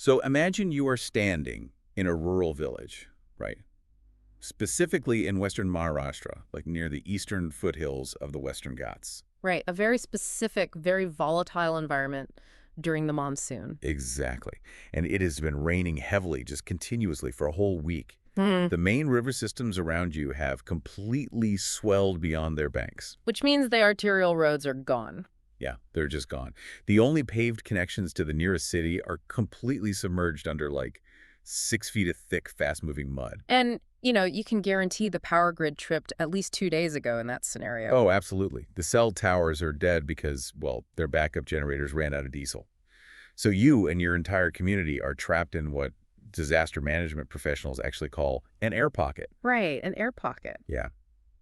So imagine you are standing in a rural village, right? Specifically in western Maharashtra, like near the eastern foothills of the Western Ghats. Right, a very specific, very volatile environment during the monsoon. Exactly. And it has been raining heavily, just continuously for a whole week. Hmm. The main river systems around you have completely swelled beyond their banks. Which means the arterial roads are gone. Yeah, they're just gone. The only paved connections to the nearest city are completely submerged under like 6 feet of thick, fast-moving mud. And, you can guarantee the power grid tripped at least 2 days ago in that scenario. Oh, absolutely. The cell towers are dead because, well, their backup generators ran out of diesel. So you and your entire community are trapped in what disaster management professionals actually call an air pocket. Right, an air pocket. Yeah.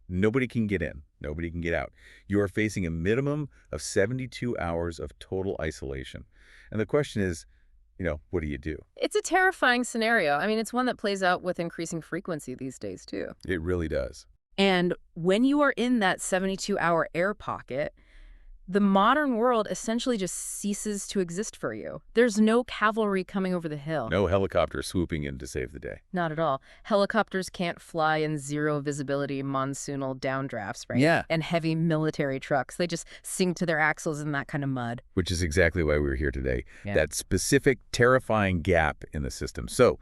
Nobody can get in. Nobody can get out. You are facing a minimum of 72 hours of total isolation. And the question is, what do you do? It's a terrifying scenario. I mean, it's one that plays out with increasing frequency these days, too. It really does. And when you are in that 72-hour air pocket, the modern world essentially just ceases to exist for you. There's no cavalry coming over the hill. No helicopter swooping in to save the day. Not at all. Helicopters can't fly in zero visibility monsoonal downdrafts, right? Yeah. And heavy military trucks. They just sink to their axles in that kind of mud. Which is exactly why we're here today. Yeah. That specific, terrifying gap in the system. So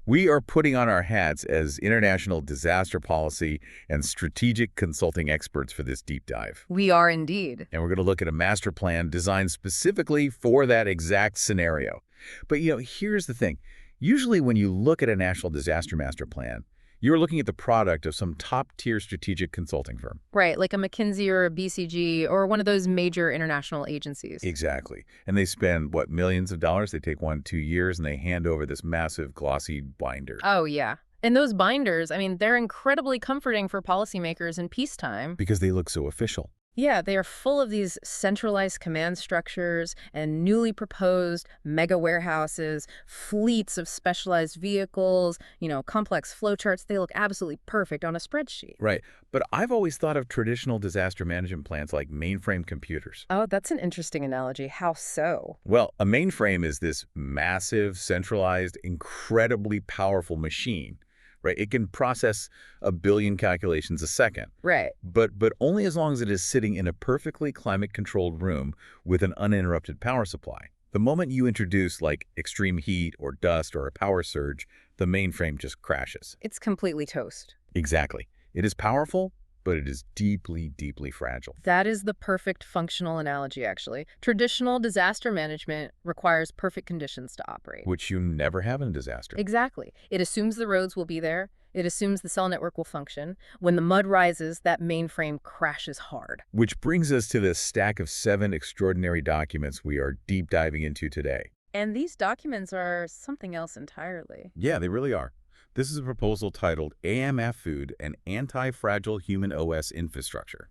we are putting on our hats as international disaster policy and strategic consulting experts for this deep dive. We are indeed. And we're going to look at a master plan designed specifically for that exact scenario. But, here's the thing. Usually when you look at a national disaster master plan, you're looking at the product of some top-tier strategic consulting firm. Right, like a McKinsey or a BCG or one of those major international agencies. Exactly. And they spend, millions of dollars? They take 1-2 years and they hand over this massive glossy binder. Oh, yeah. And those binders, they're incredibly comforting for policymakers in peacetime. Because they look so official. Yeah, they are full of these centralized command structures and newly proposed mega warehouses, fleets of specialized vehicles, complex flowcharts. They look absolutely perfect on a spreadsheet. Right. But I've always thought of traditional disaster management plans like mainframe computers. Oh, that's an interesting analogy. How so? Well, a mainframe is this massive, centralized, incredibly powerful machine. Right? It can process 1 billion calculations a second. Right. But only as long as it is sitting in a perfectly climate-controlled room with an uninterrupted power supply. The moment you introduce, extreme heat or dust or a power surge, the mainframe just crashes. It's completely toast. Exactly. It is powerful, but it is deeply, deeply fragile. That is the perfect functional analogy, actually. Traditional disaster management requires perfect conditions to operate. Which you never have in a disaster. Exactly. It assumes the roads will be there. It assumes the cell network will function. When the mud rises, that mainframe crashes hard. Which brings us to this stack of 7 extraordinary documents we are deep diving into today. And these documents are something else entirely. Yeah, they really are. This is a proposal titled AMF Food and Anti-Fragile Human OS Infrastructure.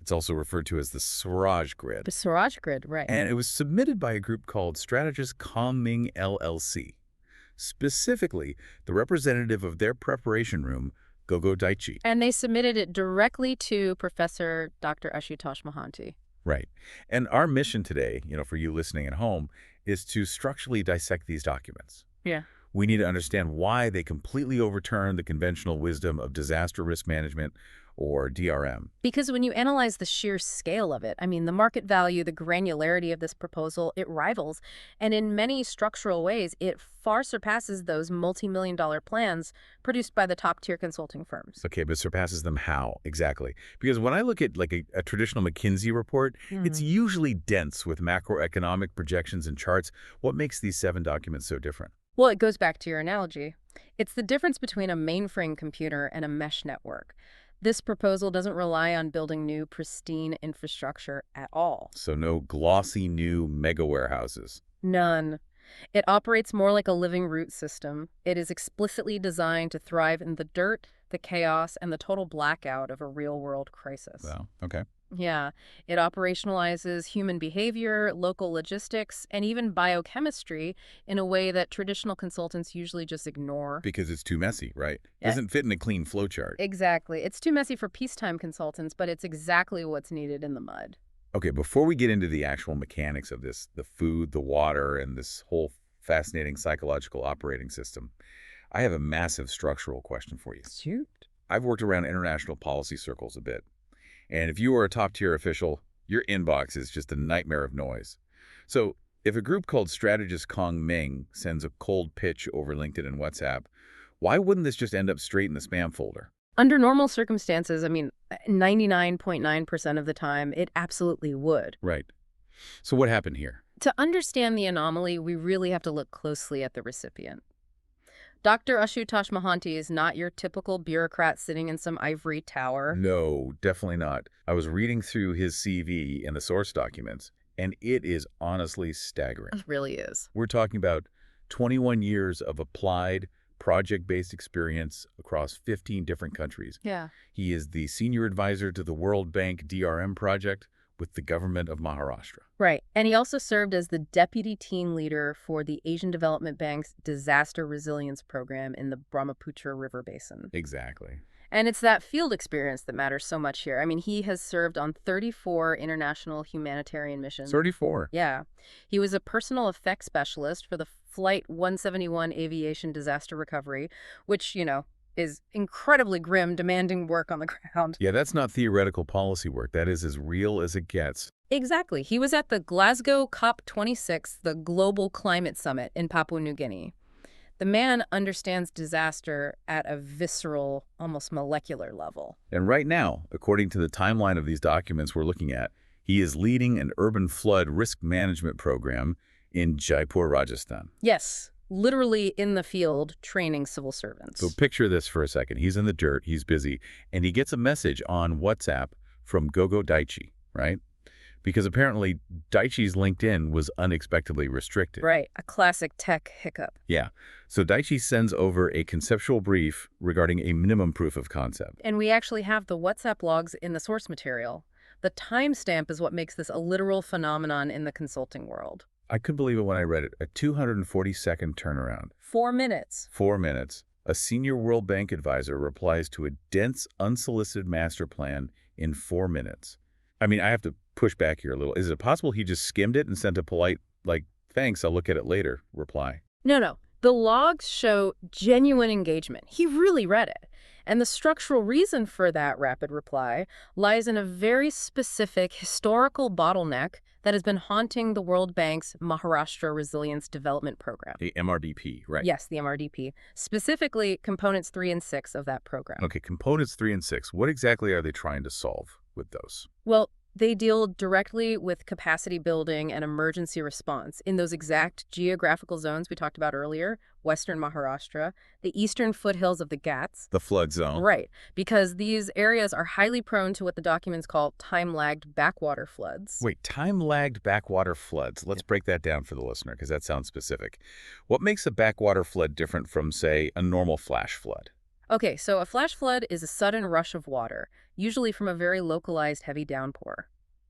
It's also referred to as the Swaraj Grid. The Swaraj Grid, right. And it was submitted by a group called Strategist Kongming, LLC. Specifically, the representative of their preparation room, RWITC. And they submitted it directly to Professor Dr. Ashutosh Mohanty. Right. And our mission today, for you listening at home, is to structurally dissect these documents. Yeah. We need to understand why they completely overturn the conventional wisdom of disaster risk management, or DRM. Because when you analyze the sheer scale of it, the market value, the granularity of this proposal, it rivals. And in many structural ways, it far surpasses those multi-million-dollar plans produced by the top-tier consulting firms. Okay, but surpasses them how exactly? Because when I look at a traditional McKinsey report, it's usually dense with macroeconomic projections and charts. What makes these 7 documents so different? Well, it goes back to your analogy. It's the difference between a mainframe computer and a mesh network. This proposal doesn't rely on building new, pristine infrastructure at all. So no glossy new mega warehouses. None. It operates more like a living root system. It is explicitly designed to thrive in the dirt, the chaos, and the total blackout of a real-world crisis. Wow, okay. Yeah, it operationalizes human behavior, local logistics, and even biochemistry in a way that traditional consultants usually just ignore. Because it's too messy, right? Yeah. Doesn't fit in a clean flowchart. Exactly. It's too messy for peacetime consultants, but it's exactly what's needed in the mud. Okay, before we get into the actual mechanics of this, the food, the water, and this whole Fascinating psychological operating system. I have a massive structural question for you. Shoot. I've worked around international policy circles a bit. And if you are a top-tier official, your inbox is just a nightmare of noise. So if a group called Strategist Kongming sends a cold pitch over LinkedIn and WhatsApp, why wouldn't this just end up straight in the spam folder? Under normal circumstances, I mean, 99.9% of the time, it absolutely would. Right. So what happened here? To understand the anomaly, we really have to look closely at the recipient. Dr. Ashutosh Mohanty is not your typical bureaucrat sitting in some ivory tower. No, definitely not. I was reading through his CV and the source documents, and it is honestly staggering. It really is. We're talking about 21 years of applied, project-based experience across 15 different countries. Yeah. He is the senior advisor to the World Bank DRM project with the government of Maharashtra. Right. And he also served as the deputy team leader for the Asian Development Bank's disaster resilience program in the Brahmaputra River Basin. Exactly. And it's that field experience that matters so much here. I mean, he has served on 34 international humanitarian missions. 34. Yeah. He was a personal effects specialist for the Flight 171 aviation disaster recovery, which, is incredibly grim, demanding work on the ground. Yeah, that's not theoretical policy work. That is as real as it gets. Exactly. He was at the Glasgow COP26, the Global Climate Summit in Papua New Guinea. The man understands disaster at a visceral, almost molecular level. And right now, according to the timeline of these documents we're looking at, he is leading an urban flood risk management program in Jaipur, Rajasthan. Yes. Literally in the field training civil servants. So picture this for a second. He's in the dirt, he's busy, and he gets a message on WhatsApp from Gogo Daichi, right? Because apparently Daichi's LinkedIn was unexpectedly restricted. Right, a classic tech hiccup. Yeah. So Daichi sends over a conceptual brief regarding a minimum proof of concept. And we actually have the WhatsApp logs in the source material. The timestamp is what makes this a literal phenomenon in the consulting world. I couldn't believe it when I read it. A 240-second turnaround. 4 minutes. 4 minutes. A senior World Bank advisor replies to a dense, unsolicited master plan in 4 minutes. I mean, I have to push back here a little. Is it possible he just skimmed it and sent a polite, thanks, I'll look at it later, reply? No. The logs show genuine engagement. He really read it. And the structural reason for that rapid reply lies in a very specific historical bottleneck that has been haunting the World Bank's Maharashtra Resilience Development Program. The MRDP, right? Yes, the MRDP. Specifically, components 3 and 6 of that program. Okay, components 3 and 6. What exactly are they trying to solve with those? Well, they deal directly with capacity building and emergency response in those exact geographical zones we talked about earlier, Western Maharashtra, the eastern foothills of the Ghats. The flood zone. Right, because these areas are highly prone to what the documents call time-lagged backwater floods. Wait, time-lagged backwater floods. Let's break that down for the listener, because that sounds specific. What makes a backwater flood different from, say, a normal flash flood? Okay, so a flash flood is a sudden rush of water, usually from a very localized heavy downpour.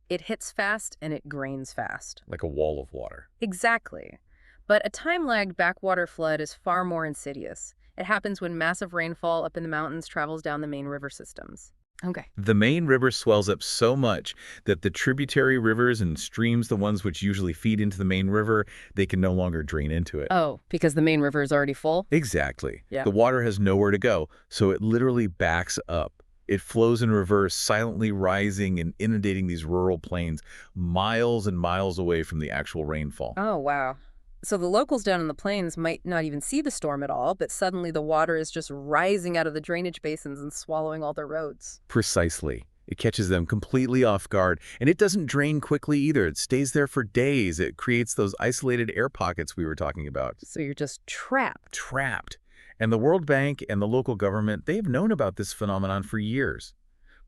It hits fast and it drains fast. Like a wall of water. Exactly. But a time-lagged backwater flood is far more insidious. It happens when massive rainfall up in the mountains travels down the main river systems. Okay. The main river swells up so much that the tributary rivers and streams, the ones which usually feed into the main river, they can no longer drain into it. Oh, because the main river is already full? Exactly. Yeah. The water has nowhere to go, so it literally backs up. It flows in reverse, silently rising and inundating these rural plains miles and miles away from the actual rainfall. Oh, wow. So the locals down in the plains might not even see the storm at all, but suddenly the water is just rising out of the drainage basins and swallowing all their roads. Precisely. It catches them completely off guard, and it doesn't drain quickly either. It stays there for days. It creates those isolated air pockets we were talking about. So you're just trapped. Trapped. And the World Bank and the local government, they have known about this phenomenon for years.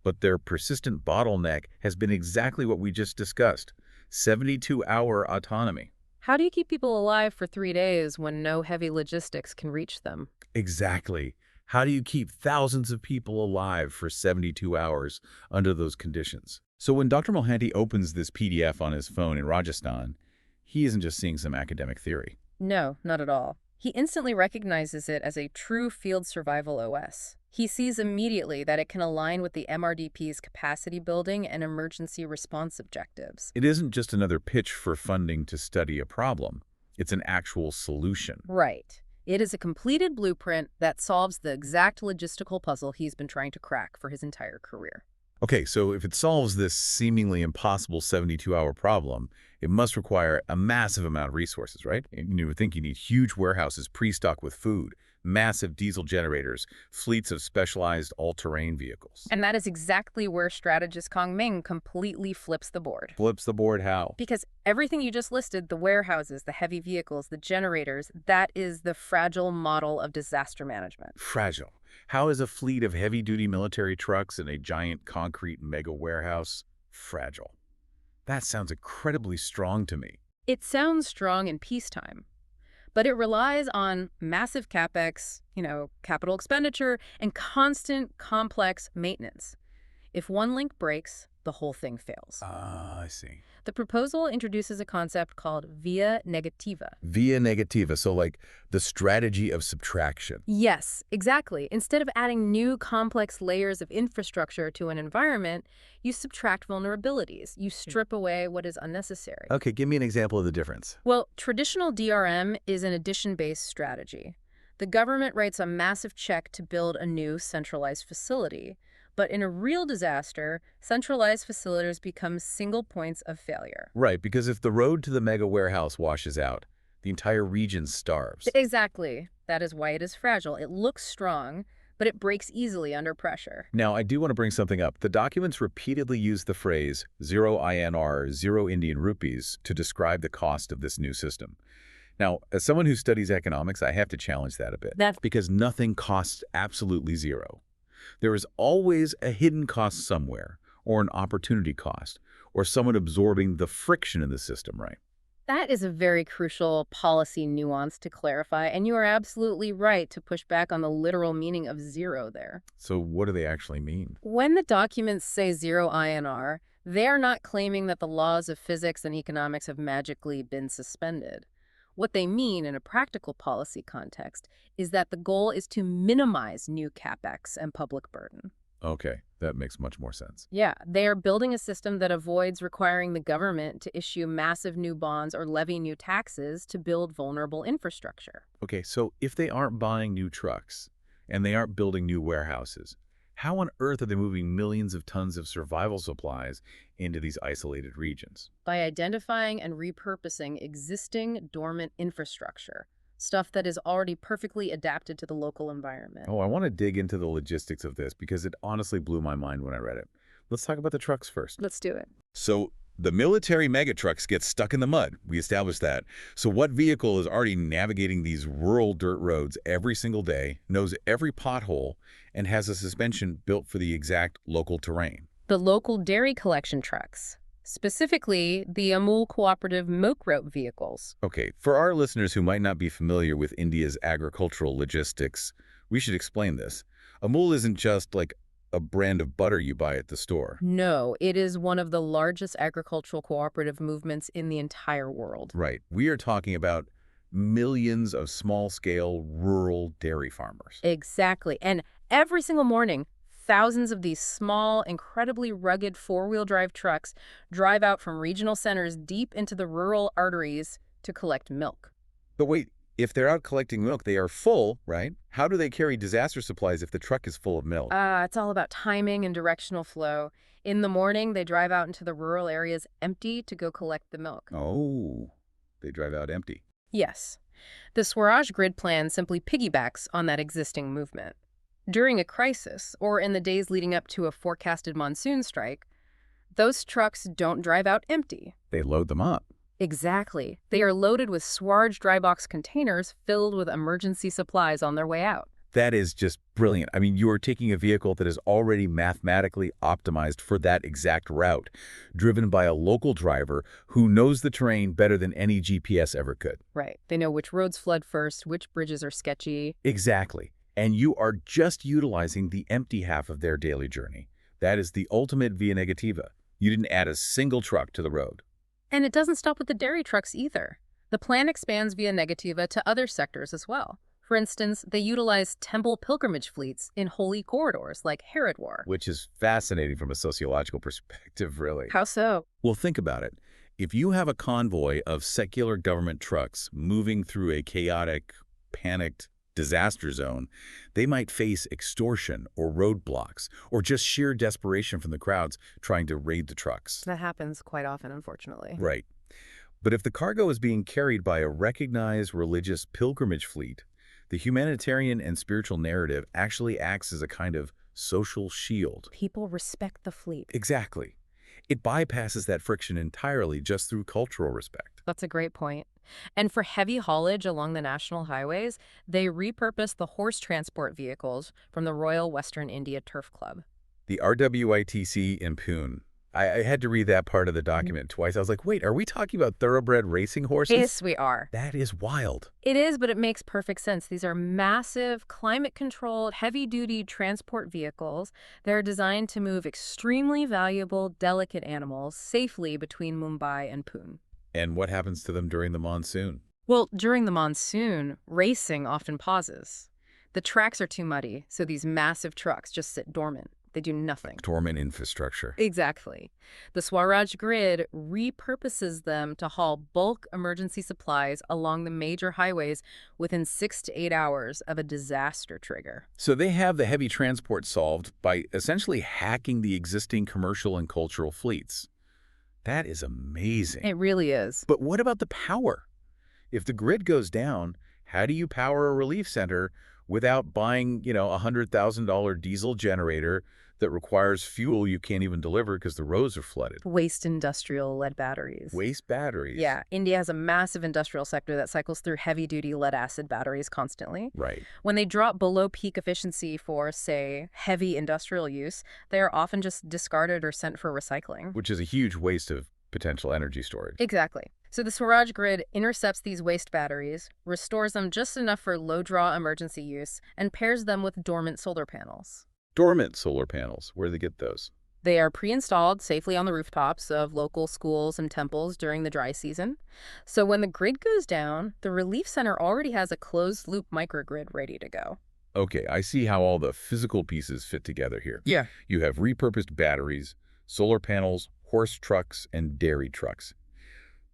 But their persistent bottleneck has been exactly what we just discussed, 72-hour autonomy. How do you keep people alive for 3 days when no heavy logistics can reach them? Exactly. How do you keep thousands of people alive for 72 hours under those conditions? So when Dr. Mohanty opens this PDF on his phone in Rajasthan, he isn't just seeing some academic theory. No, not at all. He instantly recognizes it as a true field survival OS. He sees immediately that it can align with the MRDP's capacity building and emergency response objectives. It isn't just another pitch for funding to study a problem. It's an actual solution. Right. It is a completed blueprint that solves the exact logistical puzzle he's been trying to crack for his entire career. Okay, so if it solves this seemingly impossible 72-hour problem, it must require a massive amount of resources, right? And you would think you need huge warehouses pre-stocked with food, massive diesel generators, fleets of specialized all-terrain vehicles. And that is exactly where strategist Kongming completely flips the board. Flips the board how? Because everything you just listed, the warehouses, the heavy vehicles, the generators, that is the fragile model of disaster management. Fragile. How is a fleet of heavy-duty military trucks in a giant concrete mega warehouse fragile? That sounds incredibly strong to me. It sounds strong in peacetime, but it relies on massive Capex, capital expenditure, and constant, complex maintenance. If one link breaks, the whole thing fails. Ah, I see. The proposal introduces a concept called via negativa. Via negativa, so like the strategy of subtraction. Yes, exactly. Instead of adding new complex layers of infrastructure to an environment, you subtract vulnerabilities. You strip away what is unnecessary. Okay, give me an example of the difference. Well, traditional DRM is an addition-based strategy. The government writes a massive check to build a new centralized facility. But in a real disaster, centralized facilities become single points of failure. Right, because if the road to the mega warehouse washes out, the entire region starves. Exactly. That is why it is fragile. It looks strong, but it breaks easily under pressure. Now, I do want to bring something up. The documents repeatedly use the phrase 0 INR, 0 Indian rupees, to describe the cost of this new system. Now, as someone who studies economics, I have to challenge that a bit. That's because nothing costs absolutely zero. There is always a hidden cost somewhere, or an opportunity cost, or someone absorbing the friction in the system, right? That is a very crucial policy nuance to clarify, and you are absolutely right to push back on the literal meaning of zero there. So what do they actually mean? When the documents say 0 INR, they are not claiming that the laws of physics and economics have magically been suspended. What they mean in a practical policy context is that the goal is to minimize new Capex and public burden. Okay, that makes much more sense. Yeah, they are building a system that avoids requiring the government to issue massive new bonds or levy new taxes to build vulnerable infrastructure. Okay, so if they aren't buying new trucks and they aren't building new warehouses, how on earth are they moving millions of tons of survival supplies into these isolated regions? By identifying and repurposing existing dormant infrastructure, stuff that is already perfectly adapted to the local environment. Oh, I want to dig into the logistics of this because it honestly blew my mind when I read it. Let's talk about the trucks first. Let's do it. So the military megatrucks get stuck in the mud. We established that. So what vehicle is already navigating these rural dirt roads every single day, knows every pothole, and has a suspension built for the exact local terrain? The local dairy collection trucks, specifically the Amul cooperative milk route vehicles. Okay, for our listeners who might not be familiar with India's agricultural logistics, we should explain this. Amul isn't just like a brand of butter you buy at the store. No, it is one of the largest agricultural cooperative movements in the entire world. Right. We are talking about millions of small-scale rural dairy farmers. Exactly. And every single morning, thousands of these small, incredibly rugged four-wheel drive trucks drive out from regional centers deep into the rural arteries to collect milk. But wait, if they're out collecting milk, they are full, right? How do they carry disaster supplies if the truck is full of milk? It's all about timing and directional flow. In the morning, they drive out into the rural areas empty to go collect the milk. Oh, they drive out empty. Yes. The Swaraj grid plan simply piggybacks on that existing movement. During a crisis, or in the days leading up to a forecasted monsoon strike, those trucks don't drive out empty. They load them up. Exactly. They are loaded with Swaraj dry box containers filled with emergency supplies on their way out. That is just brilliant. I mean, you are taking a vehicle that is already mathematically optimized for that exact route, driven by a local driver who knows the terrain better than any GPS ever could. Right. They know which roads flood first, which bridges are sketchy. Exactly. And you are just utilizing the empty half of their daily journey. That is the ultimate via negativa. You didn't add a single truck to the road. And it doesn't stop with the dairy trucks either. The plan expands via negativa to other sectors as well. For instance, they utilize temple pilgrimage fleets in holy corridors like Haridwar. Which is fascinating from a sociological perspective, really. How so? Well, think about it. If you have a convoy of secular government trucks moving through a chaotic, panicked disaster zone, they might face extortion or roadblocks or just sheer desperation from the crowds trying to raid the trucks. That happens quite often, unfortunately. Right. But if the cargo is being carried by a recognized religious pilgrimage fleet, the humanitarian and spiritual narrative actually acts as a kind of social shield. People respect the fleet. Exactly. It bypasses that friction entirely just through cultural respect. That's a great point. And for heavy haulage along the national highways, they repurpose the horse transport vehicles from the Royal Western India Turf Club. The RWITC in Pune. I had to read that part of the document twice. I was like, wait, are we talking about thoroughbred racing horses? Yes, we are. That is wild. It is, but it makes perfect sense. These are massive, climate-controlled, heavy-duty transport vehicles that are designed to move extremely valuable, delicate animals safely between Mumbai and Pune. And what happens to them during the monsoon? Well, during the monsoon, racing often pauses. The tracks are too muddy, so these massive trucks just sit dormant. They do nothing. Dormant infrastructure. Exactly. The Swaraj grid repurposes them to haul bulk emergency supplies along the major highways within 6 to 8 hours of a disaster trigger. So they have the heavy transport solved by essentially hacking the existing commercial and cultural fleets. That is amazing. It really is. But what about the power? If the grid goes down, how do you power a relief center without buying, a $100,000 diesel generator that requires fuel you can't even deliver because the roads are flooded? Waste industrial lead batteries. Waste batteries. Yeah, India has a massive industrial sector that cycles through heavy-duty lead-acid batteries constantly. Right. When they drop below peak efficiency for, say, heavy industrial use, they are often just discarded or sent for recycling. Which is a huge waste of potential energy storage. Exactly. So the Swaraj grid intercepts these waste batteries, restores them just enough for low-draw emergency use, and pairs them with dormant solar panels. Dormant solar panels, where do they get those? They are pre-installed safely on the rooftops of local schools and temples during the dry season. So when the grid goes down, the relief center already has a closed-loop microgrid ready to go. Okay, I see how all the physical pieces fit together here. Yeah. You have repurposed batteries, solar panels, horse trucks, and dairy trucks.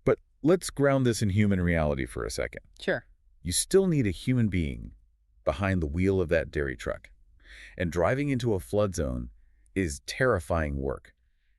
But let's ground this in human reality for a second. Sure. You still need a human being behind the wheel of that dairy truck. And driving into a flood zone is terrifying work.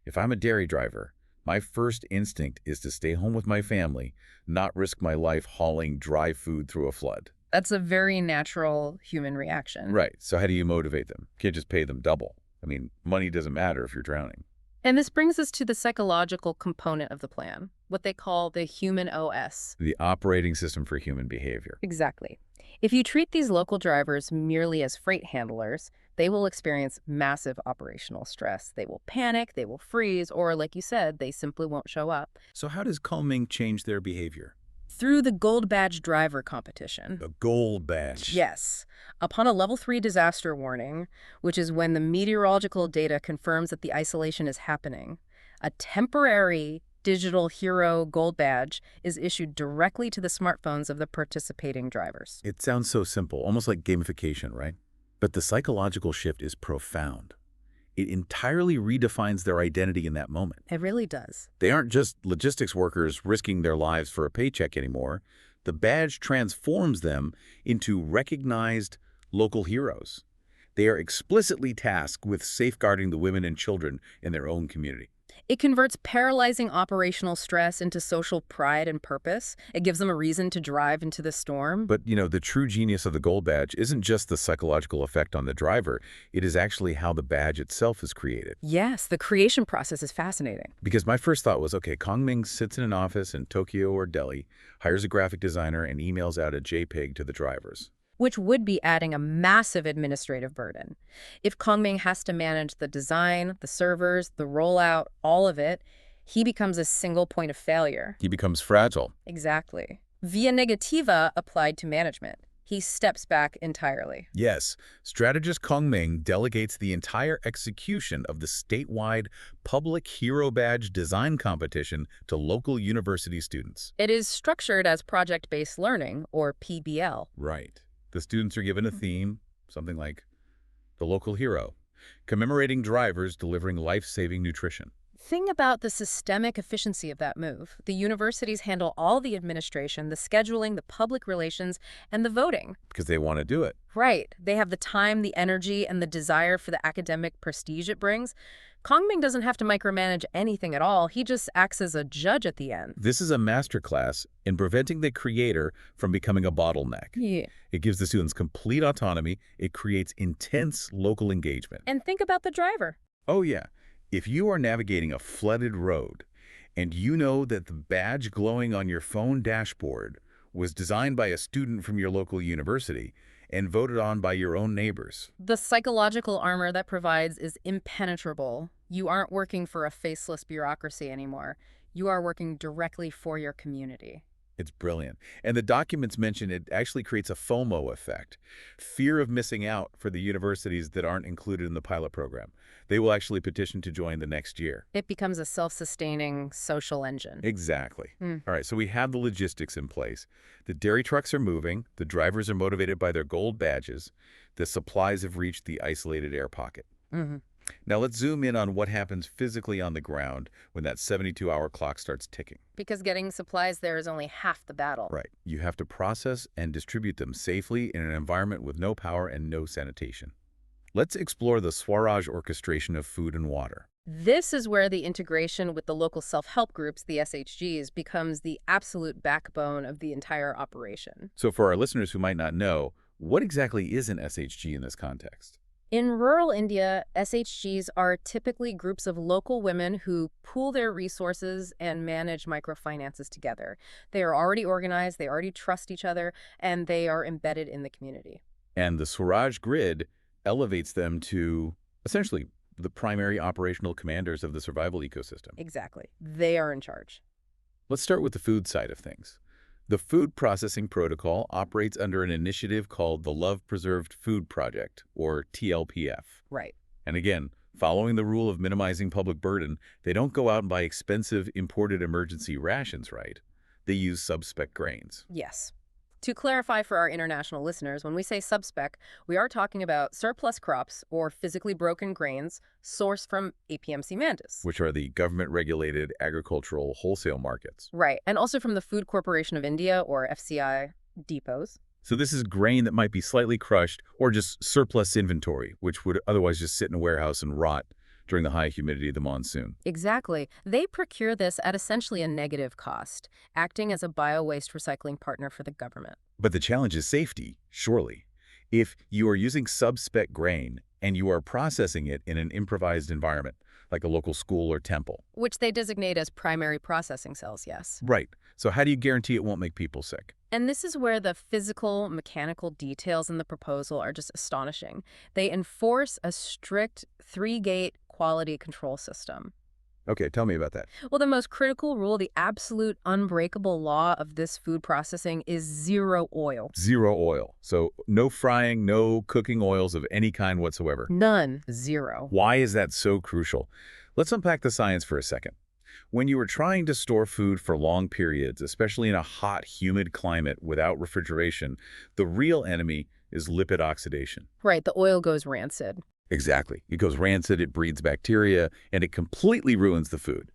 If I'm a dairy driver, my first instinct is to stay home with my family, not risk my life hauling dry food through a flood. That's a very natural human reaction. Right. So how do you motivate them? You can't just pay them double. I mean, money doesn't matter if you're drowning. And this brings us to the psychological component of the plan, what they call the human OS. The operating system for human behavior. Exactly. If you treat these local drivers merely as freight handlers, they will experience massive operational stress. They will panic, they will freeze, or like you said, they simply won't show up. So how does Kongming change their behavior? Through the Gold Badge driver competition. The gold badge. Yes. Upon a level 3 disaster warning, which is when the meteorological data confirms that the isolation is happening, a temporary digital hero gold badge is issued directly to the smartphones of the participating drivers. It sounds so simple, almost like gamification, right? But the psychological shift is profound. It entirely redefines their identity in that moment. It really does. They aren't just logistics workers risking their lives for a paycheck anymore. The badge transforms them into recognized local heroes. They are explicitly tasked with safeguarding the women and children in their own community. It converts paralyzing operational stress into social pride and purpose. It gives them a reason to drive into the storm. But, the true genius of the gold badge isn't just the psychological effect on the driver. It is actually how the badge itself is created. Yes, the creation process is fascinating. Because my first thought was, okay, Kongming sits in an office in Tokyo or Delhi, hires a graphic designer, and emails out a JPEG to the drivers. Which would be adding a massive administrative burden. If Kongming has to manage the design, the servers, the rollout, all of it, he becomes a single point of failure. He becomes fragile. Exactly. Via Negativa applied to management, he steps back entirely. Yes, Strategist Kongming delegates the entire execution of the statewide Public Hero Badge design competition to local university students. It is structured as project-based learning, or PBL. Right. The students are given a theme, something like the local hero, commemorating drivers delivering life-saving nutrition. Think about the systemic efficiency of that move. The universities handle all the administration, the scheduling, the public relations, and the voting. Because they want to do it. Right. They have the time, the energy, and the desire for the academic prestige it brings. Kongming doesn't have to micromanage anything at all. He just acts as a judge at the end. This is a masterclass in preventing the creator from becoming a bottleneck. Yeah. It gives the students complete autonomy. It creates intense local engagement. And think about the driver. Oh, yeah. If you are navigating a flooded road and you know that the badge glowing on your phone dashboard was designed by a student from your local university and voted on by your own neighbors. The psychological armor that provides is impenetrable. You aren't working for a faceless bureaucracy anymore. You are working directly for your community. It's brilliant. And the documents mention it actually creates a FOMO effect, fear of missing out for the universities that aren't included in the pilot program. They will actually petition to join the next year. It becomes a self-sustaining social engine. Exactly. All right, so we have the logistics in place. The dairy trucks are moving. The drivers are motivated by their gold badges. The supplies have reached the isolated air pocket. Now let's zoom in on what happens physically on the ground when that 72-hour clock starts ticking. Because getting supplies there is only half the battle. Right. You have to process and distribute them safely in an environment with no power and no sanitation. Let's explore the Swaraj Orchestration of food and water. This is where the integration with the local self-help groups, the SHGs, becomes the absolute backbone of the entire operation. So for our listeners who might not know, what exactly is an SHG in this context? In rural India, SHGs are typically groups of local women who pool their resources and manage microfinances together. They are already organized, they already trust each other, and they are embedded in the community. And the Swaraj grid elevates them to essentially the primary operational commanders of the survival ecosystem. Exactly. They are in charge. Let's start with the food side of things. The Food Processing Protocol operates under an initiative called the Love Preserved Food Project, or TLPF. Right. And again, following the rule of minimizing public burden, they don't go out and buy expensive imported emergency rations, right? They use sub-spec grains. Yes. To clarify for our international listeners, when we say sub-spec, we are talking about surplus crops or physically broken grains sourced from APMC Mandis. Which are the government-regulated agricultural wholesale markets. Right, and also from the Food Corporation of India, or FSSAI, depots. So this is grain that might be slightly crushed or just surplus inventory, which would otherwise just sit in a warehouse and rot during the high humidity of the monsoon. Exactly. They procure this at essentially a negative cost, acting as a bio-waste recycling partner for the government. But the challenge is safety, surely. If you are using sub-spec grain and you are processing it in an improvised environment, like a local school or temple. Which they designate as primary processing cells, yes. Right. So how do you guarantee it won't make people sick? And this is where the physical, mechanical details in the proposal are just astonishing. They enforce a strict 3-gate quality control system. Okay, tell me about that. Well, the most critical rule, the absolute unbreakable law of this food processing is zero oil. Zero oil. So no frying, no cooking oils of any kind whatsoever. None. Zero. Why is that so crucial? Let's unpack the science for a second. When you are trying to store food for long periods, especially in a hot, humid climate without refrigeration, the real enemy is lipid oxidation. Right, the oil goes rancid. Exactly. It goes rancid, it breeds bacteria, and it completely ruins the food.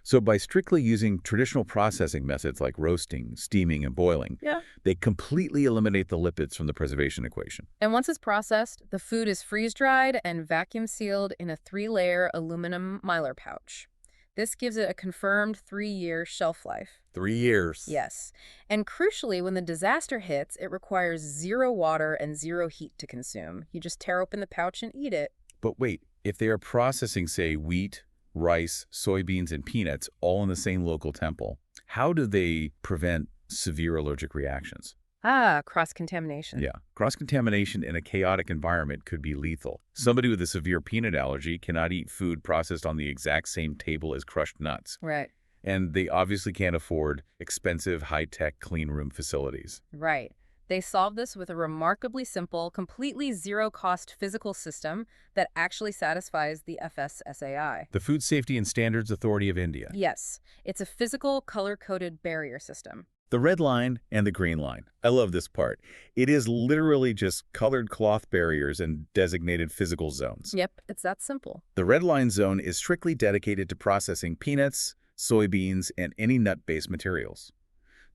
So by strictly using traditional processing methods like roasting, steaming, and boiling, they completely eliminate the lipids from the preservation equation. And once it's processed, the food is freeze-dried and vacuum-sealed in a 3-layer aluminum mylar pouch. This gives it a confirmed 3-year shelf life. 3 years. Yes. And crucially, when the disaster hits, it requires 0 water and 0 heat to consume. You just tear open the pouch and eat it. But wait, if they are processing, say, wheat, rice, soybeans, and peanuts all in the same local temple, how do they prevent severe allergic reactions? Cross-contamination. Yeah. Cross-contamination in a chaotic environment could be lethal. Somebody with a severe peanut allergy cannot eat food processed on the exact same table as crushed nuts. Right. And they obviously can't afford expensive, high-tech clean room facilities. Right. They solve this with a remarkably simple, completely zero-cost physical system that actually satisfies the FSSAI. The Food Safety and Standards Authority of India. Yes. It's a physical, color-coded barrier system. The red line and the green line. I love this part. It is literally just colored cloth barriers and designated physical zones. Yep, it's that simple. The red line zone is strictly dedicated to processing peanuts, soybeans, and any nut-based materials.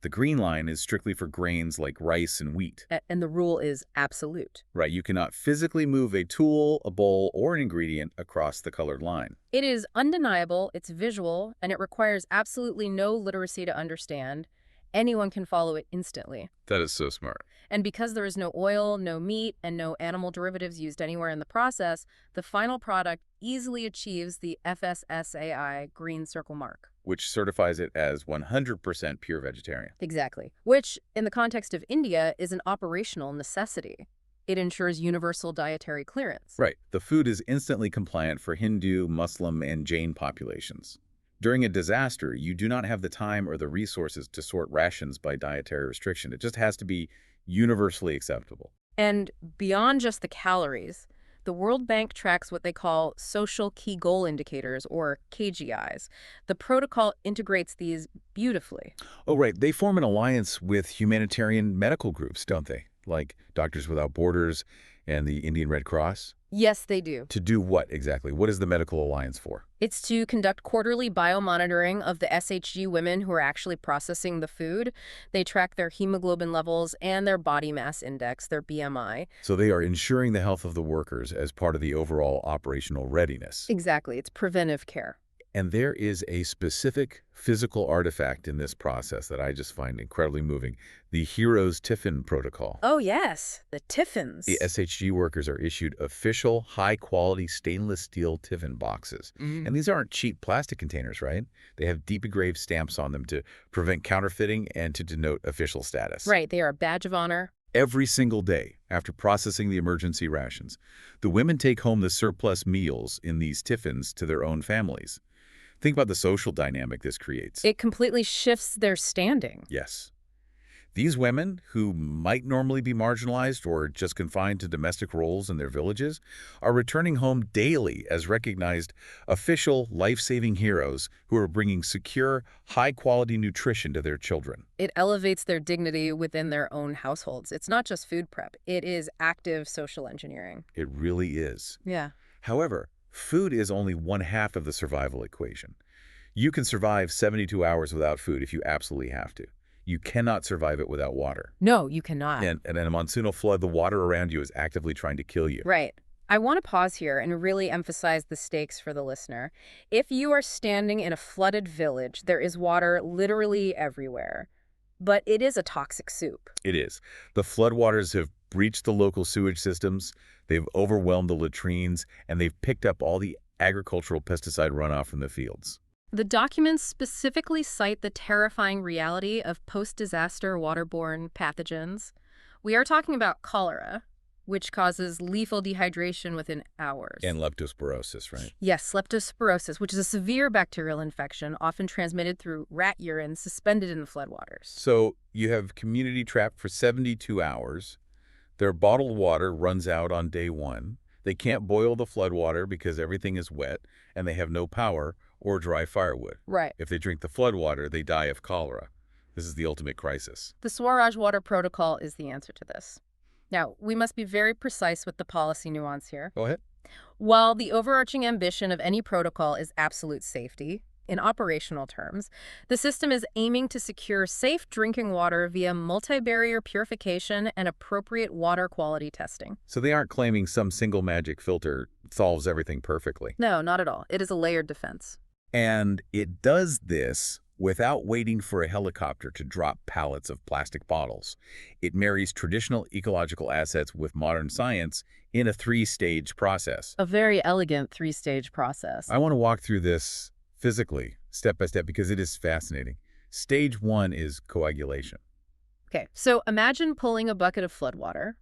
The green line is strictly for grains like rice and wheat. And the rule is absolute. Right, you cannot physically move a tool, a bowl, or an ingredient across the colored line. It is undeniable, it's visual, and it requires absolutely no literacy to understand. Anyone can follow it instantly. That is so smart. And because there is no oil, no meat, and no animal derivatives used anywhere in the process, the final product easily achieves the FSSAI green circle mark. Which certifies it as 100% pure vegetarian. Exactly. Which, in the context of India, is an operational necessity. It ensures universal dietary clearance. Right. The food is instantly compliant for Hindu, Muslim, and Jain populations. During a disaster, you do not have the time or the resources to sort rations by dietary restriction. It just has to be universally acceptable. And beyond just the calories, the World Bank tracks what they call social key goal indicators, or KGIs. The protocol integrates these beautifully. Oh, right. They form an alliance with humanitarian medical groups, don't they? Like Doctors Without Borders and the Indian Red Cross? Yes, they do. To do what exactly? What is the medical alliance for? It's to conduct quarterly biomonitoring of the SHG women who are actually processing the food. They track their hemoglobin levels and their body mass index, their BMI. So they are ensuring the health of the workers as part of the overall operational readiness. Exactly. It's preventive care. And there is a specific physical artifact in this process that I just find incredibly moving, the Heroes Tiffin Protocol. Oh, yes, the Tiffins. The SHG workers are issued official, high-quality stainless steel Tiffin boxes. And these aren't cheap plastic containers, right? They have deep engraved stamps on them to prevent counterfeiting and to denote official status. Right, they are a badge of honor. Every single day, after processing the emergency rations, the women take home the surplus meals in these tiffins to their own families. Think about the social dynamic this creates. It completely shifts their standing. Yes. These women, who might normally be marginalized or just confined to domestic roles in their villages, are returning home daily as recognized official life-saving heroes who are bringing secure, high-quality nutrition to their children. It elevates their dignity within their own households. It's not just food prep. It is active social engineering. It really is. Yeah. However, food is only one half of the survival equation. You can survive 72 hours without food if you absolutely have to. You cannot survive it without water. No, you cannot. And in a monsoonal flood, the water around you is actively trying to kill you. Right. I want to pause here and really emphasize the stakes for the listener. If you are standing in a flooded village, there is water literally everywhere. But it is a toxic soup. It is. The floodwaters have breached the local sewage systems, they've overwhelmed the latrines, and they've picked up all the agricultural pesticide runoff from the fields. The documents specifically cite the terrifying reality of post-disaster waterborne pathogens. We are talking about cholera, which causes lethal dehydration within hours. And leptospirosis, right? Yes, leptospirosis, which is a severe bacterial infection often transmitted through rat urine suspended in the floodwaters. So you have community trapped for 72 hours. Their bottled water runs out on day one. They can't boil the floodwater because everything is wet, and they have no power or dry firewood. Right. If they drink the floodwater, they die of cholera. This is the ultimate crisis. The Swaraj Water Protocol is the answer to this. Now, we must be very precise with the policy nuance here. Go ahead. While the overarching ambition of any protocol is absolute safety, in operational terms, the system is aiming to secure safe drinking water via multi-barrier purification and appropriate water quality testing. So they aren't claiming some single magic filter solves everything perfectly. No, not at all. It is a layered defense. And it does this without waiting for a helicopter to drop pallets of plastic bottles. It marries traditional ecological assets with modern science in a three-stage process. A very elegant three-stage process. I want to walk through this physically, step by step, because it is fascinating. Stage one is coagulation. Okay, so imagine pulling a bucket of floodwater.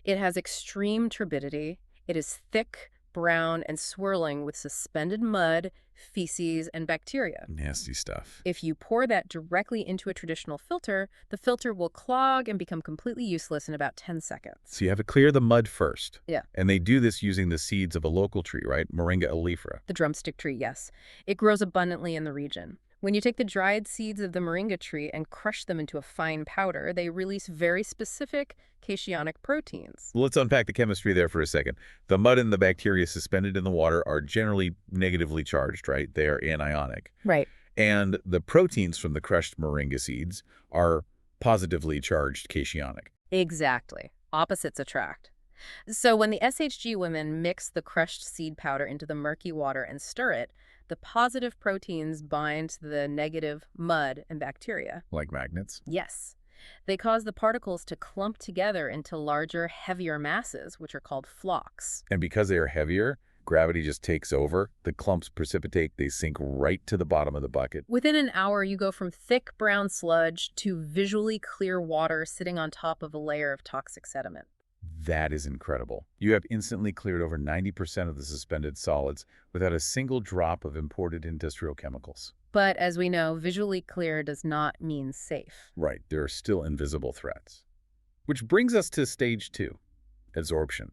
It has extreme turbidity. It is thick, brown, and swirling with suspended mud, feces, and bacteria. Nasty stuff. If you pour that directly into a traditional filter, the filter will clog and become completely useless in about 10 seconds. So you have to clear the mud first. Yeah. And they do this using the seeds of a local tree, right? Moringa oleifera. The drumstick tree, yes. It grows abundantly in the region. When you take the dried seeds of the moringa tree and crush them into a fine powder, they release very specific cationic proteins. Let's unpack the chemistry there for a second. The mud and the bacteria suspended in the water are generally negatively charged, right? They are anionic. Right. And the proteins from the crushed moringa seeds are positively charged cationic. Exactly. Opposites attract. So when the SHG women mix the crushed seed powder into the murky water and stir it, the positive proteins bind to the negative mud and bacteria. Like magnets? Yes. They cause the particles to clump together into larger, heavier masses, which are called flocks. And because they are heavier, gravity just takes over. The clumps precipitate. They sink right to the bottom of the bucket. Within an hour, you go from thick brown sludge to visually clear water sitting on top of a layer of toxic sediment. That is incredible. You have instantly cleared over 90% of the suspended solids without a single drop of imported industrial chemicals. But as we know, visually clear does not mean safe. Right, there are still invisible threats. Which brings us to stage 2, adsorption.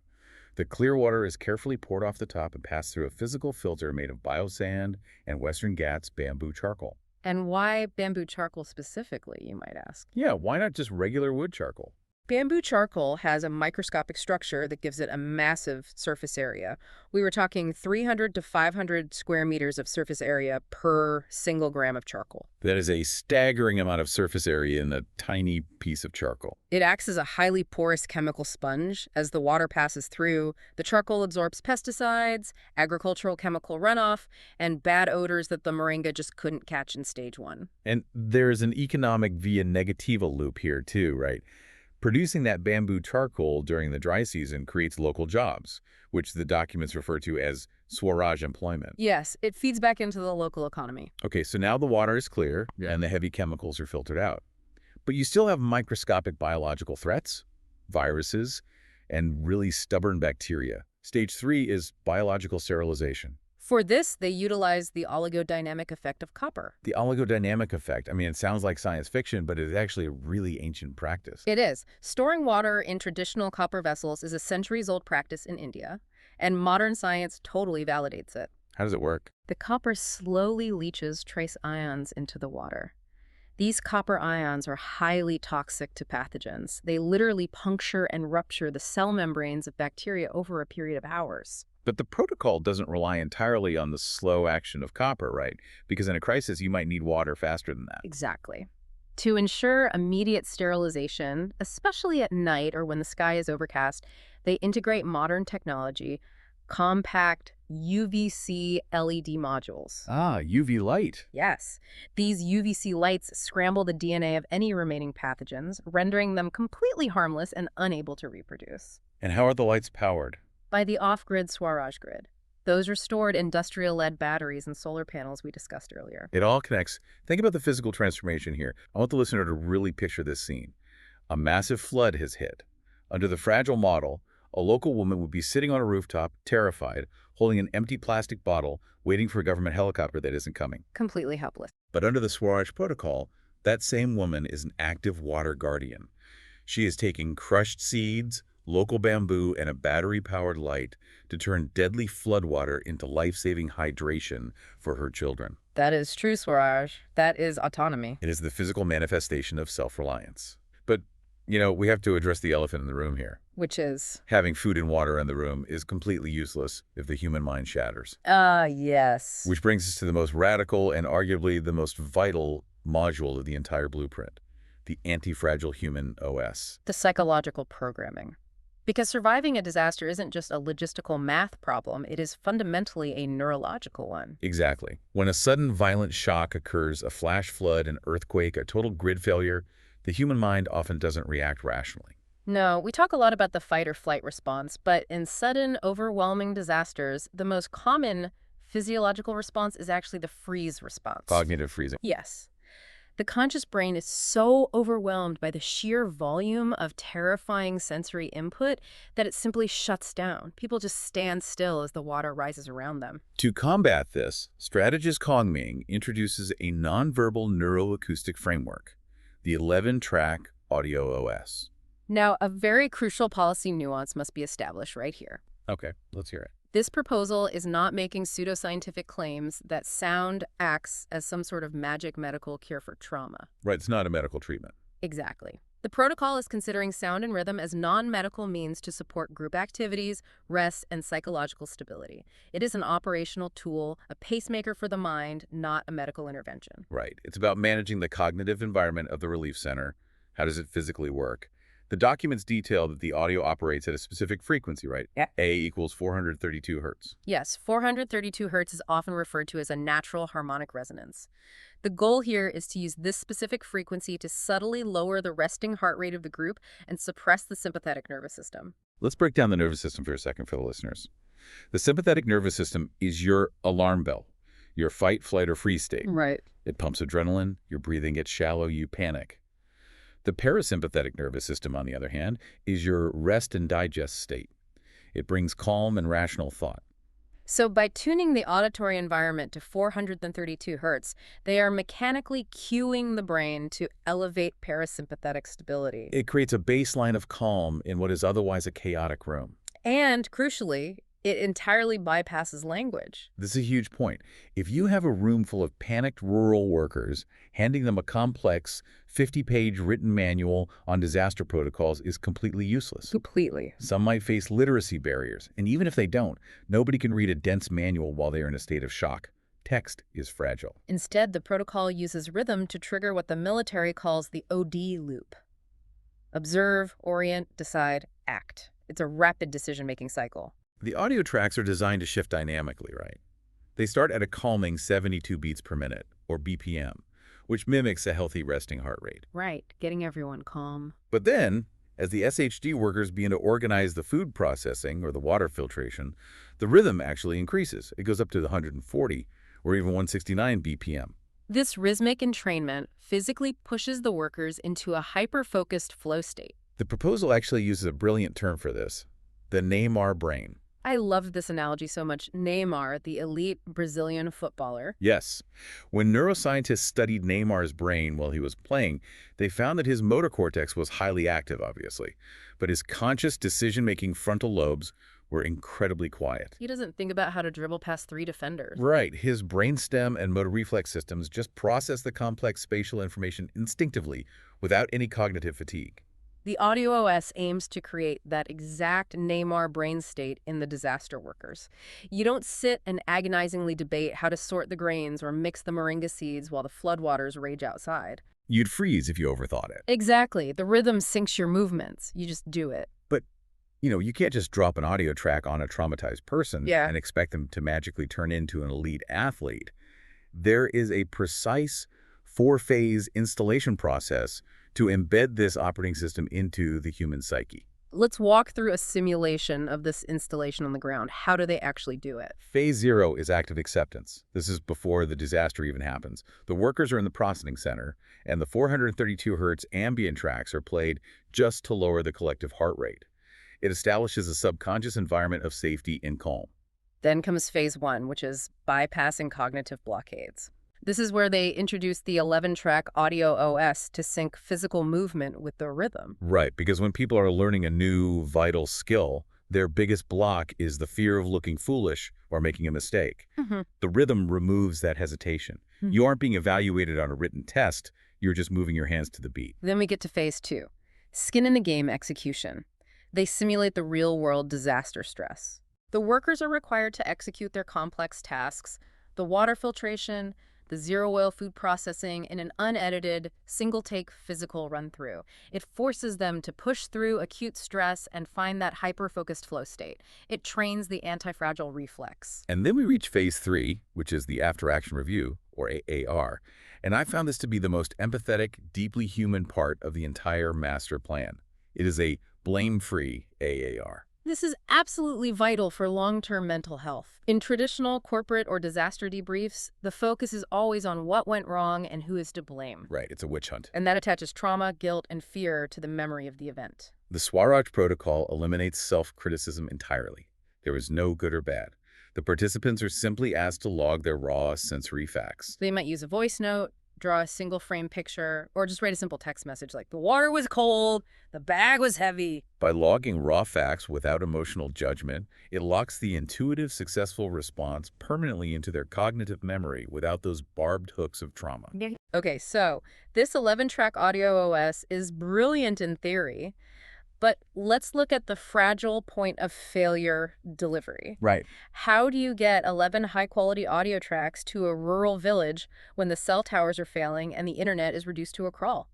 The clear water is carefully poured off the top and passed through a physical filter made of biosand and Western Ghats bamboo charcoal. And why bamboo charcoal specifically, you might ask? Yeah, why not just regular wood charcoal? Bamboo charcoal has a microscopic structure that gives it a massive surface area. We were talking 300 to 500 square meters of surface area per single gram of charcoal. That is a staggering amount of surface area in a tiny piece of charcoal. It acts as a highly porous chemical sponge. As the water passes through, the charcoal absorbs pesticides, agricultural chemical runoff, and bad odors that the moringa just couldn't catch in stage 1. And there's an economic via Negativa loop here too, right? Producing that bamboo charcoal during the dry season creates local jobs, which the documents refer to as Swaraj employment. Yes, it feeds back into the local economy. Okay, so now the water is clear and the heavy chemicals are filtered out. But you still have microscopic biological threats, viruses, and really stubborn bacteria. Stage 3 is biological sterilization. For this, they utilize the oligodynamic effect of copper. The oligodynamic effect, I mean, it sounds like science fiction, but it's actually a really ancient practice. It is. Storing water in traditional copper vessels is a centuries-old practice in India, and modern science totally validates it. How does it work? The copper slowly leaches trace ions into the water. These copper ions are highly toxic to pathogens. They literally puncture and rupture the cell membranes of bacteria over a period of hours. But the protocol doesn't rely entirely on the slow action of copper, right? Because in a crisis, you might need water faster than that. Exactly. To ensure immediate sterilization, especially at night or when the sky is overcast, they integrate modern technology, compact UVC LED modules. Ah, UV light. Yes. These UVC lights scramble the DNA of any remaining pathogens, rendering them completely harmless and unable to reproduce. And how are the lights powered? By the off-grid Swaraj grid. Those are stored industrial-led batteries and solar panels we discussed earlier. It all connects. Think about the physical transformation here. I want the listener to really picture this scene. A massive flood has hit. Under the fragile model, a local woman would be sitting on a rooftop, terrified, holding an empty plastic bottle, waiting for a government helicopter that isn't coming. Completely helpless. But under the Swaraj protocol, that same woman is an active water guardian. She is taking crushed seeds, local bamboo, and a battery-powered light to turn deadly floodwater into life-saving hydration for her children. That is true, Swaraj. That is autonomy. It is the physical manifestation of self-reliance. But, we have to address the elephant in the room here. Which is? Having food and water in the room is completely useless if the human mind shatters. Yes. Which brings us to the most radical and arguably the most vital module of the entire blueprint, the anti-fragile human OS. The psychological programming. Because surviving a disaster isn't just a logistical math problem, it is fundamentally a neurological one. Exactly. When a sudden violent shock occurs, a flash flood, an earthquake, a total grid failure, the human mind often doesn't react rationally. No, we talk a lot about the fight or flight response, but in sudden, overwhelming disasters, the most common physiological response is actually the freeze response. Cognitive freezing. Yes. The conscious brain is so overwhelmed by the sheer volume of terrifying sensory input that it simply shuts down. People just stand still as the water rises around them. To combat this, Strategist Kongming introduces a nonverbal neuroacoustic framework, the 11-track audio OS. Now, a very crucial policy nuance must be established right here. Okay, let's hear it. This proposal is not making pseudoscientific claims that sound acts as some sort of magic medical cure for trauma. Right, it's not a medical treatment. Exactly. The protocol is considering sound and rhythm as non-medical means to support group activities, rest, and psychological stability. It is an operational tool, a pacemaker for the mind, not a medical intervention. Right. It's about managing the cognitive environment of the relief center. How does it physically work? The documents detail that the audio operates at a specific frequency, right? Yeah. A equals 432 hertz. Yes, 432 hertz is often referred to as a natural harmonic resonance. The goal here is to use this specific frequency to subtly lower the resting heart rate of the group and suppress the sympathetic nervous system. Let's break down the nervous system for a second for the listeners. The sympathetic nervous system is your alarm bell, your fight, flight, or freeze state. Right. It pumps adrenaline, your breathing gets shallow, you panic. The parasympathetic nervous system, on the other hand, is your rest and digest state. It brings calm and rational thought. So by tuning the auditory environment to 432 hertz, they are mechanically cueing the brain to elevate parasympathetic stability. It creates a baseline of calm in what is otherwise a chaotic room. And, crucially, it entirely bypasses language. This is a huge point. If you have a room full of panicked rural workers, handing them a complex 50-page written manual on disaster protocols is completely useless. Completely. Some might face literacy barriers, and even if they don't, nobody can read a dense manual while they are in a state of shock. Text is fragile. Instead, the protocol uses rhythm to trigger what the military calls the OODA loop. Observe, orient, decide, act. It's a rapid decision-making cycle. The audio tracks are designed to shift dynamically, right? They start at a calming 72 beats per minute, or BPM, which mimics a healthy resting heart rate. Right, getting everyone calm. But then, as the SHD workers begin to organize the food processing or the water filtration, the rhythm actually increases. It goes up to the 140 or even 169 BPM. This rhythmic entrainment physically pushes the workers into a hyper-focused flow state. The proposal actually uses a brilliant term for this, the Neymar brain. I loved this analogy so much. Neymar, the elite Brazilian footballer. Yes. When neuroscientists studied Neymar's brain while he was playing, they found that his motor cortex was highly active, obviously, but his conscious decision-making frontal lobes were incredibly quiet. He doesn't think about how to dribble past 3 defenders. Right. His brainstem and motor reflex systems just process the complex spatial information instinctively without any cognitive fatigue. The Audio OS aims to create that exact Neymar brain state in the disaster workers. You don't sit and agonizingly debate how to sort the grains or mix the moringa seeds while the floodwaters rage outside. You'd freeze if you overthought it. Exactly. The rhythm syncs your movements. You just do it. But, you can't just drop an audio track on a traumatized person and expect them to magically turn into an elite athlete. There is a precise 4-phase installation process to embed this operating system into the human psyche. Let's walk through a simulation of this installation on the ground. How do they actually do it? Phase 0 is active acceptance. This is before the disaster even happens. The workers are in the processing center, and the 432 hertz ambient tracks are played just to lower the collective heart rate. It establishes a subconscious environment of safety and calm. Then comes phase 1, which is bypassing cognitive blockades. This is where they introduce the 11-track Audio OS to sync physical movement with the rhythm. Right, because when people are learning a new vital skill, their biggest block is the fear of looking foolish or making a mistake. The rhythm removes that hesitation. You aren't being evaluated on a written test, you're just moving your hands to the beat. Then we get to phase 2, skin in the game execution. They simulate the real-world disaster stress. The workers are required to execute their complex tasks, the water filtration, the zero-oil food processing in an unedited, single-take physical run-through. It forces them to push through acute stress and find that hyper-focused flow state. It trains the anti-fragile reflex. And then we reach phase 3, which is the after-action review, or AAR. And I found this to be the most empathetic, deeply human part of the entire master plan. It is a blame-free AAR. This is absolutely vital for long-term mental health. In traditional corporate or disaster debriefs, the focus is always on what went wrong and who is to blame. Right, it's a witch hunt. And that attaches trauma, guilt, and fear to the memory of the event. The Swaraj protocol eliminates self-criticism entirely. There is no good or bad. The participants are simply asked to log their raw sensory facts. They might use a voice note, draw a single frame picture, or just write a simple text message like, the water was cold, the bag was heavy. By logging raw facts without emotional judgment, it locks the intuitive, successful response permanently into their cognitive memory without those barbed hooks of trauma. Okay, so this 11-track audio OS is brilliant in theory, but let's look at the fragile point of failure delivery. Right. How do you get 11 high-quality audio tracks to a rural village when the cell towers are failing and the internet is reduced to a crawl?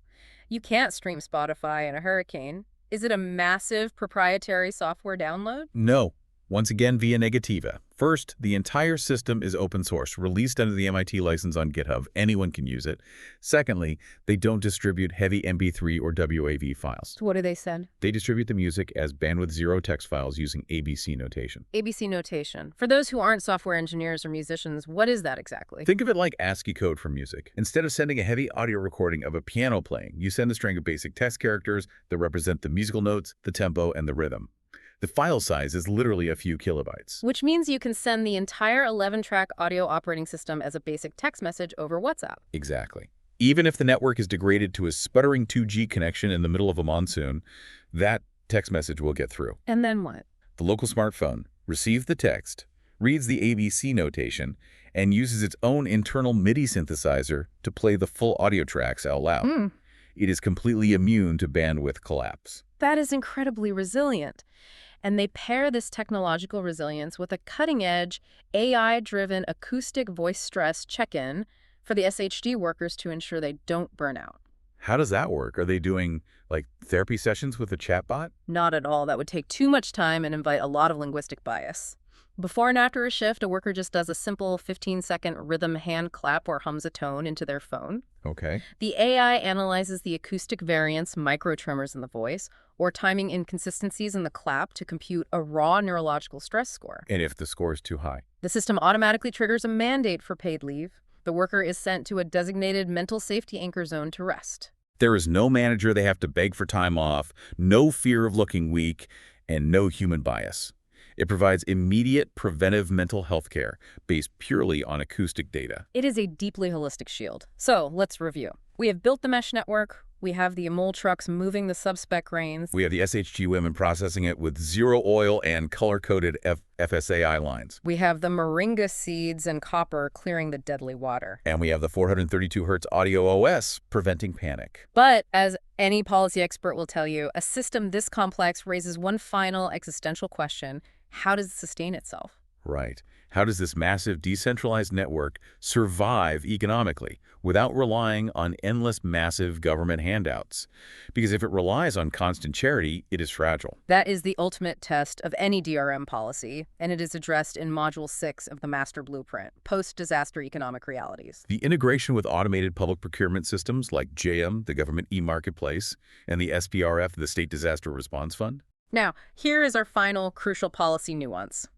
You can't stream Spotify in a hurricane. Is it a massive proprietary software download? No. Once again, via Negativa. First, the entire system is open source, released under the MIT license on GitHub. Anyone can use it. Secondly, they don't distribute heavy MP3 or WAV files. What do they send? They distribute the music as bandwidth zero text files using ABC notation. ABC notation. For those who aren't software engineers or musicians, what is that exactly? Think of it like ASCII code for music. Instead of sending a heavy audio recording of a piano playing, you send a string of basic text characters that represent the musical notes, the tempo, and the rhythm. The file size is literally a few kilobytes. Which means you can send the entire 11-track audio operating system as a basic text message over WhatsApp. Exactly. Even if the network is degraded to a sputtering 2G connection in the middle of a monsoon, that text message will get through. And then what? The local smartphone receives the text, reads the ABC notation, and uses its own internal MIDI synthesizer to play the full audio tracks out loud. It is completely immune to bandwidth collapse. That is incredibly resilient. And they pair this technological resilience with a cutting-edge, AI-driven acoustic voice stress check-in for the SHD workers to ensure they don't burn out. How does that work? Are they doing, like, therapy sessions with a chatbot? Not at all. That would take too much time and invite a lot of linguistic bias. Before and after a shift, a worker just does a simple 15-second rhythm hand clap or hums a tone into their phone. Okay. The AI analyzes the acoustic variance, microtremors in the voice, or timing inconsistencies in the clap to compute a raw neurological stress score. And if the score is too high? The system automatically triggers a mandate for paid leave. The worker is sent to a designated mental safety anchor zone to rest. There is no manager they have to beg for time off, no fear of looking weak, and no human bias. It provides immediate preventive mental health care based purely on acoustic data. It is a deeply holistic shield. So let's review. We have built the mesh network. We have the Amul trucks moving the sub-spec grains. We have the SHG women processing it with zero oil and color-coded FSSAI lines. We have the moringa seeds and copper clearing the deadly water. And we have the 432 Hz audio OS preventing panic. But as any policy expert will tell you, a system this complex raises one final existential question. How does it sustain itself? Right. How does this massive decentralized network survive economically without relying on endless massive government handouts? Because if it relies on constant charity, it is fragile. That is the ultimate test of any DRM policy, and it is addressed in Module 6 of the Master Blueprint, Post-Disaster Economic Realities. The integration with automated public procurement systems like JM, the government e-marketplace, and the SPRF, the State Disaster Response Fund. Now, here is our final crucial policy nuance.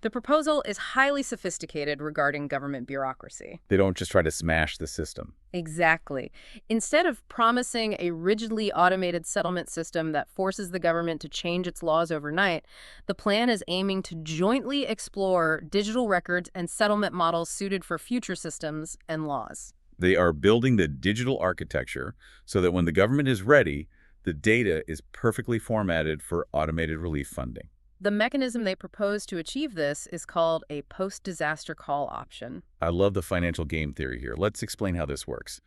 The proposal is highly sophisticated regarding government bureaucracy. They don't just try to smash the system. Exactly. Instead of promising a rigidly automated settlement system that forces the government to change its laws overnight, the plan is aiming to jointly explore digital records and settlement models suited for future systems and laws. They are building the digital architecture so that when the government is ready, the data is perfectly formatted for automated relief funding. The mechanism they propose to achieve this is called a post-disaster call option. I love the financial game theory here. Let's explain how this works.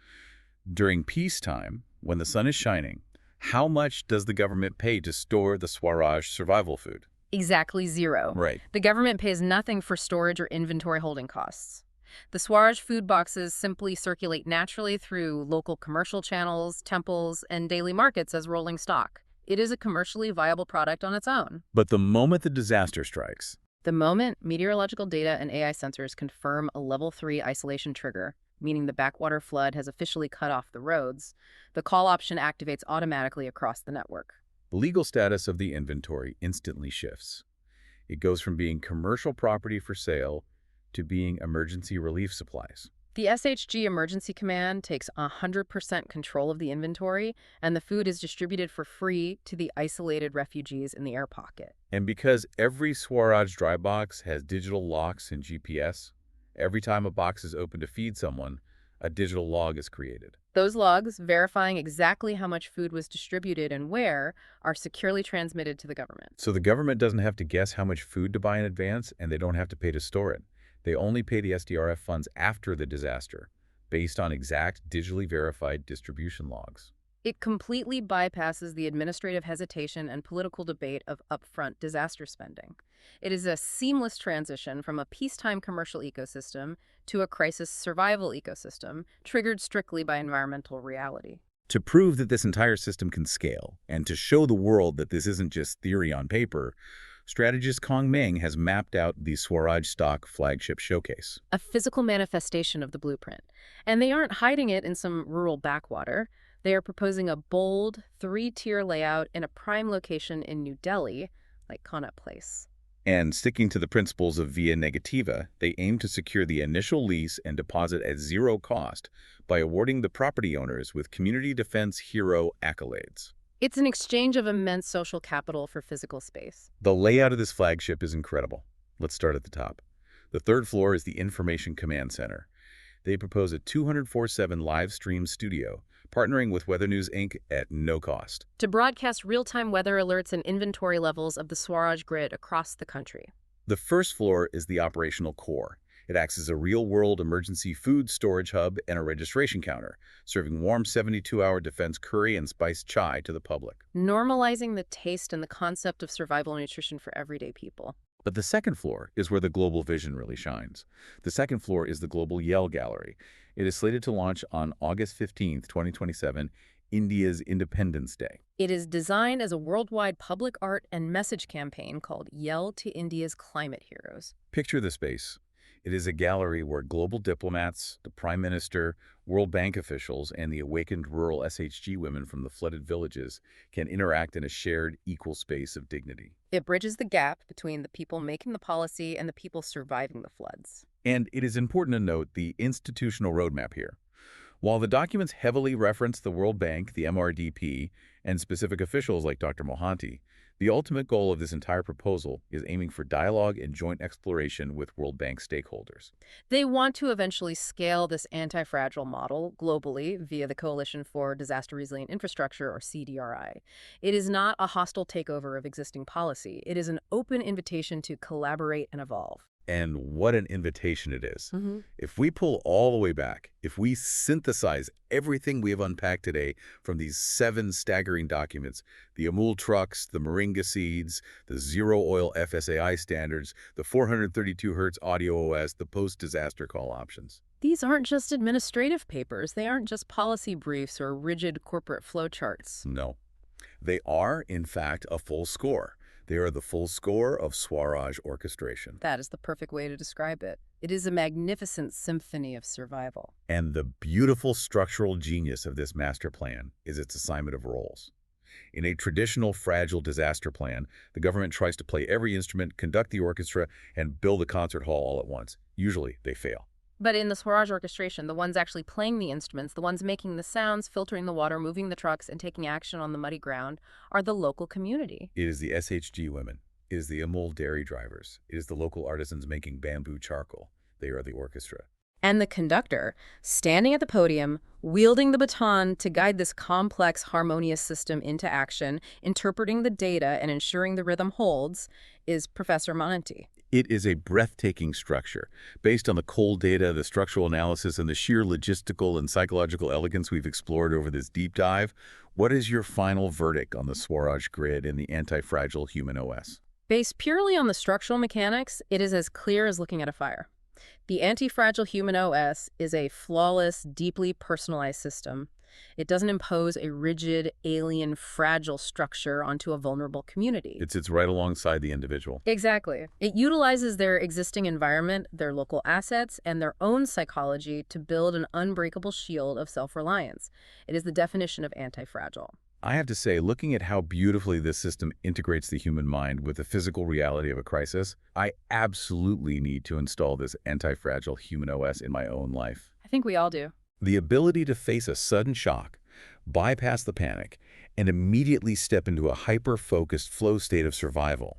During peacetime, when the sun is shining, how much does the government pay to store the Swaraj survival food? Exactly zero. Right. The government pays nothing for storage or inventory holding costs. The Swaraj food boxes simply circulate naturally through local commercial channels, temples, and daily markets as rolling stock. It is a commercially viable product on its own. But the moment the disaster strikes, the moment meteorological data and AI sensors confirm a level 3 isolation trigger, meaning the backwater flood has officially cut off the roads, the call option activates automatically across the network. the legal status of the inventory instantly shifts. It goes from being commercial property for sale to being emergency relief supplies. The SHG Emergency Command takes 100% control of the inventory, and the food is distributed for free to the isolated refugees in the air pocket. And because every Swaraj dry box has digital locks and GPS, every time a box is opened to feed someone, A digital log is created. Those logs, verifying exactly how much food was distributed and where, are securely transmitted to the government. So the government doesn't have to guess how much food to buy in advance, and they don't have to pay to store it. They only pay the SDRF funds after the disaster, based on exact, digitally verified distribution logs. It completely bypasses the administrative hesitation and political debate of upfront disaster spending. It is a seamless transition from a peacetime commercial ecosystem to a crisis survival ecosystem, triggered strictly by environmental reality. To prove that this entire system can scale, and to show the world that this isn't just theory on paper, strategist Kongming has mapped out the Swaraj stock flagship showcase. A physical manifestation of the blueprint. And they aren't hiding it in some rural backwater. They are proposing a bold, three-tier layout in a prime location in New Delhi, like Connaught Place. And sticking to the principles of Via Negativa, they aim to secure the initial lease and deposit at zero cost by awarding the property owners with Community Defense Hero accolades. It's an exchange of immense social capital for physical space. The layout of this flagship is incredible. Let's start at the top. The third floor is the Information Command Center. They propose a 24/7 live stream studio, partnering with Weather News Inc. at no cost, to broadcast real-time weather alerts and inventory levels of the Swaraj grid across the country. The first floor is the operational core. It acts as a real-world emergency food storage hub and a registration counter, serving warm 72-hour defense curry and spiced chai to the public. Normalizing the taste and the concept of survival nutrition for everyday people. But the second floor is where the global vision really shines. The second floor is the Global Yell Gallery. It is slated to launch on August 15, 2027, India's Independence Day. It is designed as a worldwide public art and message campaign called Yell to India's Climate Heroes. Picture the space. It is a gallery where global diplomats, the Prime Minister, World Bank officials, and the awakened rural SHG women from the flooded villages can interact in a shared, equal space of dignity. It bridges the gap between the people making the policy and the people surviving the floods. And it is important to note the institutional roadmap here. While the documents heavily reference the World Bank, the MRDP, and specific officials like Dr. Mohanty, the ultimate goal of this entire proposal is aiming for dialogue and joint exploration with World Bank stakeholders. They want to eventually scale this anti-fragile model globally via the Coalition for Disaster Resilient Infrastructure, or CDRI. It is not a hostile takeover of existing policy. It is an open invitation to collaborate and evolve. And what an invitation it is. If we pull all the way back, if we synthesize everything we have unpacked today from these 7 staggering documents, the Amul trucks, the moringa seeds, the zero-oil FSSAI standards, the 432 Hz audio OS, the post-disaster call options. These aren't just administrative papers. They aren't just policy briefs or rigid corporate flowcharts. No. They are, in fact, a full score. They are the full score of Swaraj Orchestration. That is the perfect way to describe it. It is a magnificent symphony of survival. And the beautiful structural genius of this master plan is its assignment of roles. In a traditional fragile disaster plan, the government tries to play every instrument, conduct the orchestra, and build a concert hall all at once. Usually, they fail. But in the Swaraj Orchestration, the ones actually playing the instruments, the ones making the sounds, filtering the water, moving the trucks, and taking action on the muddy ground, are the local community. It is the SHG women. It is the Amul dairy drivers. It is the local artisans making bamboo charcoal. They are the orchestra. And the conductor, standing at the podium, wielding the baton to guide this complex, harmonious system into action, interpreting the data and ensuring the rhythm holds, is Professor Mohanty. It is a breathtaking structure, based on the cold data, the structural analysis, and the sheer logistical and psychological elegance we've explored over this deep dive. What is your final verdict on the Swaraj grid and the anti-fragile human OS? Based purely on the structural mechanics, it is as clear as looking at a fire. The anti-fragile human OS is a flawless, deeply personalized system. It doesn't impose a rigid, alien, fragile structure onto a vulnerable community. It sits right alongside the individual. Exactly. It utilizes their existing environment, their local assets, and their own psychology to build an unbreakable shield of self-reliance. It is the definition of anti-fragile. I have to say, looking at how beautifully this system integrates the human mind with the physical reality of a crisis, I absolutely need to install this anti-fragile human OS in my own life. I think we all do. The ability to face a sudden shock, bypass the panic, and immediately step into a hyper-focused flow state of survival,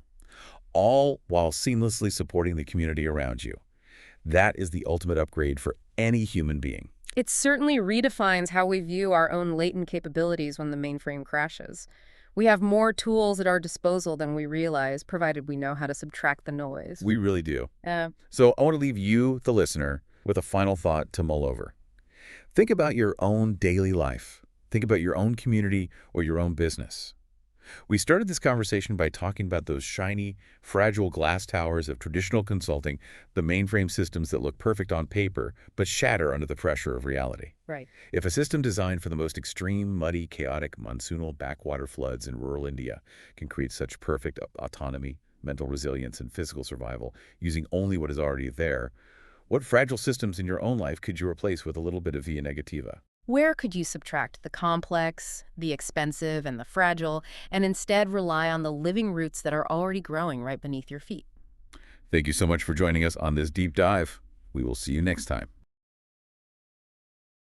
all while seamlessly supporting the community around you. That is the ultimate upgrade for any human being. It certainly redefines how we view our own latent capabilities when the mainframe crashes. We have more tools at our disposal than we realize, provided we know how to subtract the noise. We really do. Yeah. So I want to leave you, the listener, with a final thought to mull over. Think about your own daily life. Think about your own community or your own business. We started this conversation by talking about those shiny, fragile glass towers of traditional consulting, the mainframe systems that look perfect on paper, but shatter under the pressure of reality. Right. If a system designed for the most extreme, muddy, chaotic, monsoonal backwater floods in rural India can create such perfect autonomy, mental resilience, and physical survival using only what is already there, what fragile systems in your own life could you replace with a little bit of via negativa? Where could you subtract the complex, the expensive, and the fragile, and instead rely on the living roots that are already growing right beneath your feet? Thank you so much for joining us on this deep dive. We will see you next time.